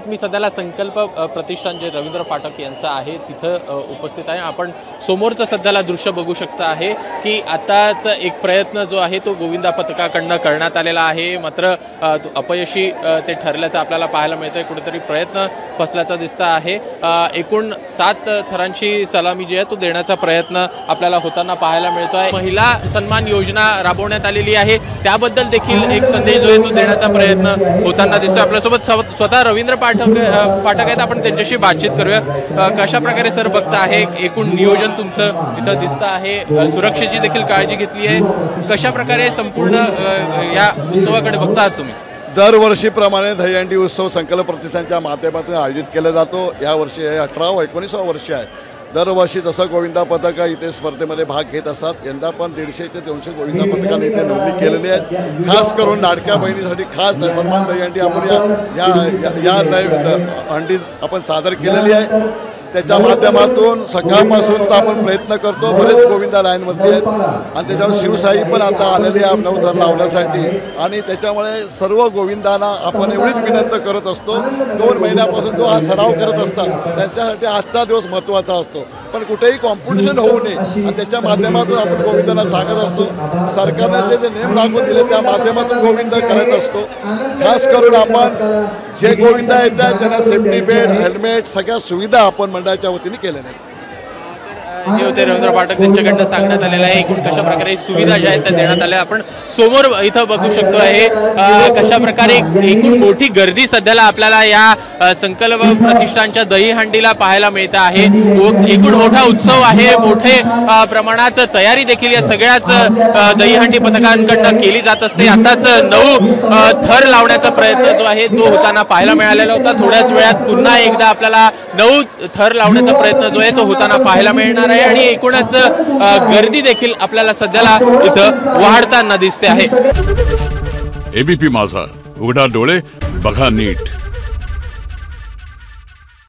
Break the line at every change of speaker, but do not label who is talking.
नक्कीच मी सध्याला संकल्प प्रतिष्ठान जे रवींद्र फाटक यांचं आहे तिथं उपस्थित आहे। आपण समोरचं सध्याला दृश्य बघू शकता आहे की आताच एक प्रयत्न जो आहे तो गोविंदा पथकाकडनं करण्यात आलेला आहे, मात्र अपयशी ते ठरल्याचं आपल्याला पाहायला मिळतंय। कुठेतरी प्रयत्न फसल्याचा दिसत आहे। एकूण 7 थरांची सलामी जी आहे तो देण्याचा प्रयत्न आपल्याला होताना पाहायला मिळतोय। महिला सन्मान योजना राबवण्यात आलेली आहे, त्याबद्दल देखील एक संदेश जो आहे तो देण्याचा प्रयत्न होताना दिसतोय। आपल्यासोबत स्वतः रवींद्र फाटक आहेत, आपण त्यांच्याशी बातचीत करूया। कशा प्रकारे सर बघता आहे एकूण नियोजन तुमचं इथं दिसत आहे, सुरक्षेची देखील काळजी घेतली आहे, कशा प्रकारे संपूर्ण या उत्सवाकडे बघता आहात तुम्ही?
दरवर्षीप्रमाणे दहीहंडी उत्सव संकल्प प्रतिष्ठानच्या माध्यमातून आयोजित केला जातो। या वर्षी हे 18व 19व वर्ष आहे। दरवर्षी जसं गोविंदा पथक इथे स्पर्धेमध्ये भाग घेत असतात, यंदा पण 150 ते 200 गोविंदा पथकाने इथे नोंदणी केलेली आहे। खास करून लाडक्या बहिणीसाठी खास सन्मान दहीहंडी आपण या हंडी आपण सादर केलेली आहे। त्याच्या माध्यमातून सकाळपासून तर आपण प्रयत्न करतो, बरेच गोविंदा लाईनमध्ये आहेत आणि त्याच्यावर शिवसाई पण आता आलेली आहे 9 थर लावण्यासाठी। आणि त्याच्यामुळे सर्व गोविंदांना आपण एवढीच विनंती करत असतो, 2 महिन्यापासून जो हा सराव करत असतात त्यांच्यासाठी आजचा दिवस महत्त्वाचा असतो, पण कुठेही कॉम्पिटिशन होऊ नये आणि त्याच्या माध्यमातून आपण गोविंदांना सांगत असतो। सरकारने जे नेम लागून दिले त्या माध्यमातून गोविंद करत असतो। खास करून आपण जे गोविंदा येतात त्यांना सेफ्टी बेल्ट, हेल्मेट सगळ्या सुविधा आपण मंडळाच्या वतीने केल्या आहेत।
जे होते रवींद्र फाटक त्यांच्याकडनं सांगण्यात आलेलं आहे एकूण कशा प्रकारे सुविधा ज्या आहेत त्या देण्यात आल्या। आपण समोर इथं बघू शकतो आहे कशा प्रकारे एकूण मोठी गर्दी सध्याला आपल्याला या संकल्प प्रतिष्ठानच्या दहीहंडीला पाहायला मिळत आहे। एकूण मोठा उत्सव आहे, मोठे प्रमाणात तयारी देखील या सगळ्याच दहीहंडी पथकांकडनं केली जात असते। आताच 9 थर लावण्याचा प्रयत्न जो आहे तो होताना पाहायला मिळालेला होता। थोड्याच वेळात पुन्हा एकदा आपल्याला 9 थर लावण्याचा प्रयत्न जो आहे तो होताना पाहायला मिळणार आहे आणि एकूणच गर्दी देखील आपल्याला सध्याला इथं वाढताना दिसते आहे।
एबीपी माझा, उघडा डोळे बघा नीट।